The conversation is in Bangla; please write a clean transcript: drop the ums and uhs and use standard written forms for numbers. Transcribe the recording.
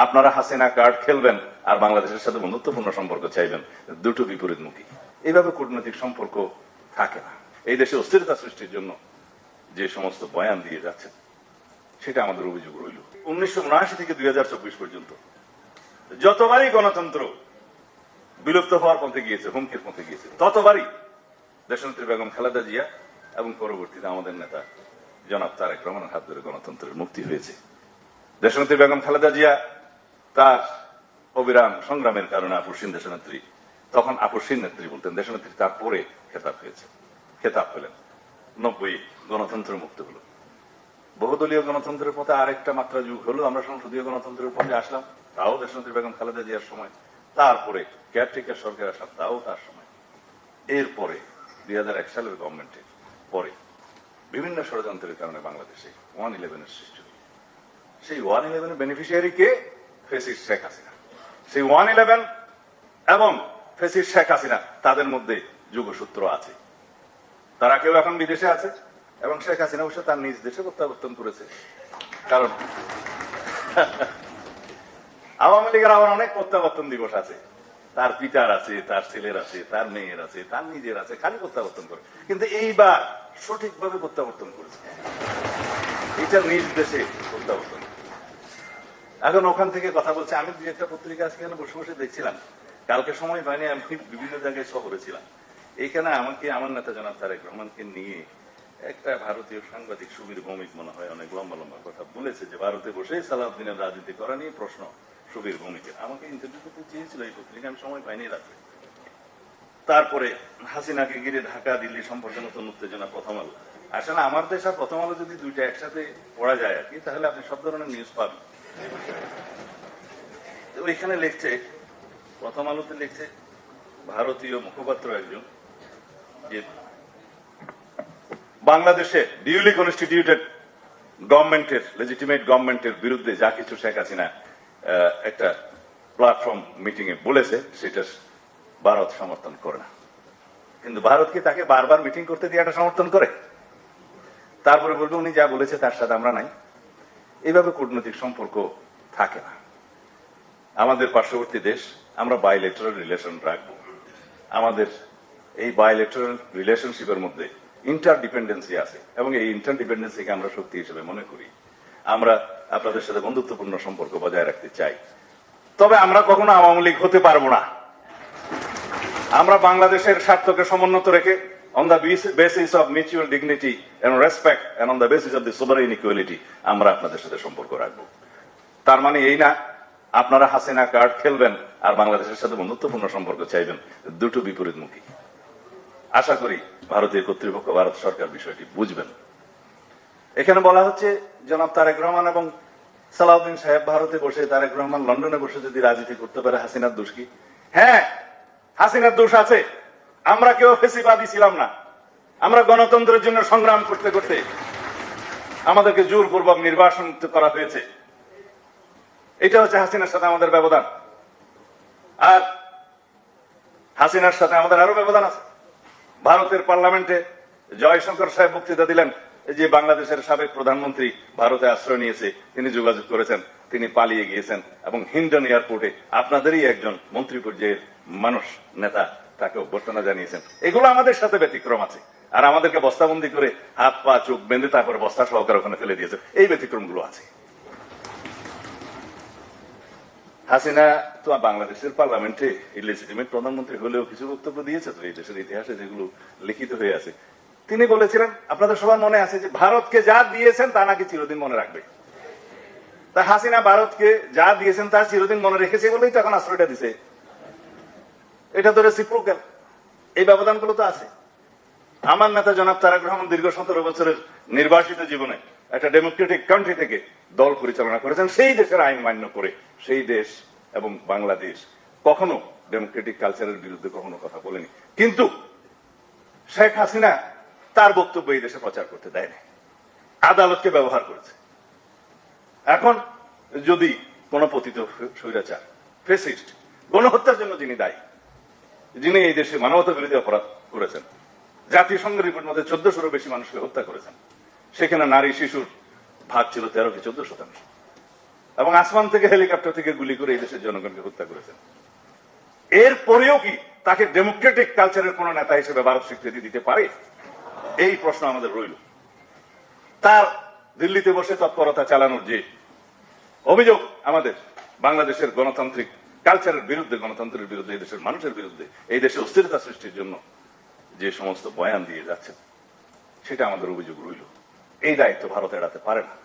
আপনারা হাসিনা কার্ড খেলবেন আর বাংলাদেশের সাথে বন্ধুত্বপূর্ণ সম্পর্ক চাইবেন, দুটো বিপরীতমুখী। এইভাবে কূটনৈতিক সম্পর্ক থাকে না। এই দেশে অস্থিরতা সৃষ্টির জন্য যে সমস্ত বয়ান দিয়ে যাচ্ছেন সেটা আমাদের অভিযোগ রইল। 1979 থেকে 2024 পর্যন্ত যতবারই গণতন্ত্র বিলুপ্ত হওয়ার পথে গিয়েছে, হুমকির পথে গিয়েছে, ততবারই দেশনেত্রী বেগম খালেদা জিয়া এবং পরবর্তীতে আমাদের নেতা জনাব তারেক রহমানের হাত ধরে গণতন্ত্রের মুক্তি হয়েছে। দেশনেত্রী বেগম খালেদা জিয়া তার অবিরাম সংগ্রামের কারণে আপসীন দেশনেত্রী, তখন আপসীন নেত্রী বলতেন, দেশনেত্রী তারপরে খেতাব পেলেন। 90 গণতন্ত্র মুক্ত হলো। বহুদলীয় গণতন্ত্রের পথে আরেকটা মাত্রা যুগ হলো, আমরা সংসদীয় গণতন্ত্রের পথে আসলাম, তাও দেশনেত্রী বেগম খালেদা জিয়ার সময়। তারপরে কেয়ারটেকার সরকার আসা, তাও তার সময়। এরপরে 2001 সালের গভর্নমেন্টের পরে বিভিন্ন ষড়যন্ত্রের কারণে বাংলাদেশে 111 সৃষ্টি হল। সেই 111 বেনিফিশিয়ারি কে? ফেসিস্ট শেখ হাসিনা। সেই 111 এবং ফেসিস্ট শেখ হাসিনা, তাদের মধ্যে যোগসূত্র আছে। তারা কেউ এখন বিদেশে আছে এবং শেখ হাসিনা অবশ্য তার নিজ দেশে প্রত্যাবর্তন করেছে। কারণ আওয়ামী লীগের আবার অনেক প্রত্যাবর্তন দিবস আছে, তার পিতার আছে, তার ছেলের আছে, তার মেয়ের আছে, তার নিজের আছে, খালি প্রত্যাবর্তন করে। কিন্তু এইবার সঠিকভাবে প্রত্যাবর্তন করেছে, এটা নিজ দেশে প্রত্যাবর্তন। এখন ওখান থেকে কথা বলছে। আমি দুই একটা পত্রিকা আজকে বসে বসে দেখছিলাম, কালকে সময় পাইনি, আমি বিভিন্ন জায়গায় শহরে ছিলাম। এইখানে আমাকে আমার নেতা জনাব তারেক রহমানকে নিয়ে একটা ভারতীয় সাংবাদিক সুবীর ভৌমিক মনে হয় অনেক লম্বা লম্বা কথা বলেছে, যে ভারতে বসে সালাউদ্দিনের রাজনীতি করা নিয়ে প্রশ্ন সুবীর ভৌমিকের। আমাকে ইন্টারভিউ করতে চেয়েছিল এই পত্রিকা, আমি সময় পাইনি রাত্রে। তারপরে হাসিনাকে ঘিরে ঢাকা দিল্লি সম্পর্কে নতুন উত্তেজনা, প্রথম আলো। আসলে আমার দেশ আর প্রথম আলো যদি দুইটা একসাথে পড়া যায় আর কি, তাহলে আপনি সব ধরনের নিউজ পাবেন। ওইখানে লিখছে, প্রথম আলোতে লিখছে ভারতীয় মুখপাত্র একজন, যে বাংলাদেশে ডিউলি কনস্টিটিউটেড গভর্নমেন্টের, লেজিটিমেট গভর্নমেন্টের বিরুদ্ধে যা কিছু শেখ হাসিনা একটা প্ল্যাটফর্ম মিটিং এ বলেছে, সেটা ভারত সমর্থন করে না। কিন্তু ভারত কি তাকে বারবার মিটিং করতে দিয়ে একটা সমর্থন করে? তারপরে বলবে উনি যা বলেছে তার সাথে আমরা নাই। এইভাবে কূটনৈতিক সম্পর্ক থাকে না। আমাদের পার্শ্ববর্তী দেশ, আমরা বাইলেটারাল রিলেশন রাখবো। আমাদের এই বাইলেটারাল রিলেশনশিপের মধ্যে ইন্টারডিপেন্ডেন্সি আছে এবং এই ইন্টারডিপেন্ডেন্সিকে আমরা শক্তি হিসেবে মনে করি। আমরা আপনাদের সাথে বন্ধুত্বপূর্ণ সম্পর্ক বজায় রাখতে চাই। তবে আমরা কখনো আওয়ামী লীগ হতে পারবো না। আমরা বাংলাদেশের স্বার্থকে সমুন্নত রেখে on the basis of mutual dignity and respect and on the basis of the sovereign equality আমরা আপনাদের সাথে সম্পর্ক রাখবো। তার মানে এই না আপনারা হাসিনা কার্ড খেলবেন আর বাংলাদেশের সাথে বন্ধুত্বপূর্ণ সম্পর্ক চাইবেন, দুটো বিপরীতমুখী। আশা করি ভারতীয় কর্তৃপক্ষ, ভারত সরকার বিষয়টি বুঝবেন। এখানে বলা হচ্ছে জনাব তারেক রহমান এবং সালাউদ্দিন সাহেব ভারতে বসে, তারেক রহমান লন্ডনে বসে যদি রাজনীতি করতে পারে, হাসিনার দোষ কি? হ্যাঁ, হাসিনার দোষ আছে। আমরা কেউ ফেসিবাদী ছিলাম না। আমরা গণতন্ত্রের জন্য সংগ্রাম করতে করতে আমাদেরকে জোরপূর্বক নির্বাসন করা হয়েছে। এটা হচ্ছে হাসিনার সাথে আমাদের ব্যবধান। আর হাসিনার সাথে আমাদের আরো ব্যবধান আছে। ভারতের পার্লামেন্টে জয়শঙ্কর সাহেব বক্তৃতা দিলেন যে বাংলাদেশের সাবেক প্রধানমন্ত্রী ভারতে আশ্রয় নিয়েছে, তিনি যোগাযোগ করেছেন, তিনি পালিয়ে গিয়েছেন এবং হিন্ডন এয়ারপোর্টে আপনাদেরই একজন মন্ত্রী পর্যায়ের মানুষ, নেতা, তাকে অভ্যর্থনা জানিয়েছেন। এগুলো আমাদের সাথে ব্যতিক্রম আছে। আর আমাদেরকে বস্তাবন্দি করে হাত পা চোখ বেঁধে তারপরে বস্তা সহকারে ওখানে ফেলে দিয়েছে, এই ব্যতিক্রমগুলো আছে। হাসিনা তো বাংলাদেশের পার্লামেন্টে ইলিজিটিমেট প্রধানমন্ত্রী হলেও কিছু বক্তব্য দিয়েছে তো এই দেশের ইতিহাসে, যেগুলো লিখিত হয়ে আছে। তিনি বলেছিলেন, আপনাদের সবার মনে আছে, যে ভারতকে যা দিয়েছেন তা নাকি চিরদিন মনে রাখবে। তা হাসিনা ভারতকে যা দিয়েছেন তা চিরদিন মনে রেখেছে বলেই তো এখন আশ্রয়টা দিছে। এটা তো রেসিপ্রোকাল। এই ব্যবধানগুলো তো আছে। আমার নেতা জনাব তারেক রহমান দীর্ঘ 17 বছরের নির্বাসিত জীবনে একটা ডেমোক্রেটিক কান্ট্রি থেকে দল পরিচালনা করেছেন, সেই দেশের আইন মান্য করে। সেই দেশ এবং বাংলাদেশ কখনো ডেমোক্রেটিক কালচারের বিরুদ্ধে কখনো কথা বলেনি। কিন্তু শেখ হাসিনা তার বক্তব্য এই দেশে প্রচার করতে দেয়নি, আদালতকে ব্যবহার করেছে। এখন যদি কোন পতিত স্বৈরাচার, ফেসিস্ট, গণহত্যার জন্য যিনি দায়ী, যিনি এই দেশে মানবতা বিরোধী অপরাধ করেছেন, জাতিসংঘের রিপোর্ট মধ্যে 1400-র বেশি মানুষকে হত্যা করেছেন, সেখানে নারী শিশুর ভাগ ছিল 13 কি 14%। এবং আসমান থেকে হেলিকপ্টার থেকে গুলি করে এই দেশের জনগণকে হত্যা করেছেন। এরপরেও কি তাকে ডেমোক্রেটিক কালচারের কোন নেতা হিসেবে ভারত স্বীকৃতি দিতে পারে? এই প্রশ্ন আমাদের রইল। তার দিল্লিতে বসে তৎপরতা চালানোর যে অভিযোগ আমাদের বাংলাদেশের গণতান্ত্রিক কালচারের বিরুদ্ধে, গণতন্ত্রের বিরুদ্ধে, এই দেশের মানুষের বিরুদ্ধে, এই দেশে অস্থিরতা সৃষ্টির জন্য যে সমস্ত বয়ান দিয়ে যাচ্ছেন, সেটা আমাদের অভিযোগ রইল। এই দায়িত্ব ভারত এড়াতে পারে না।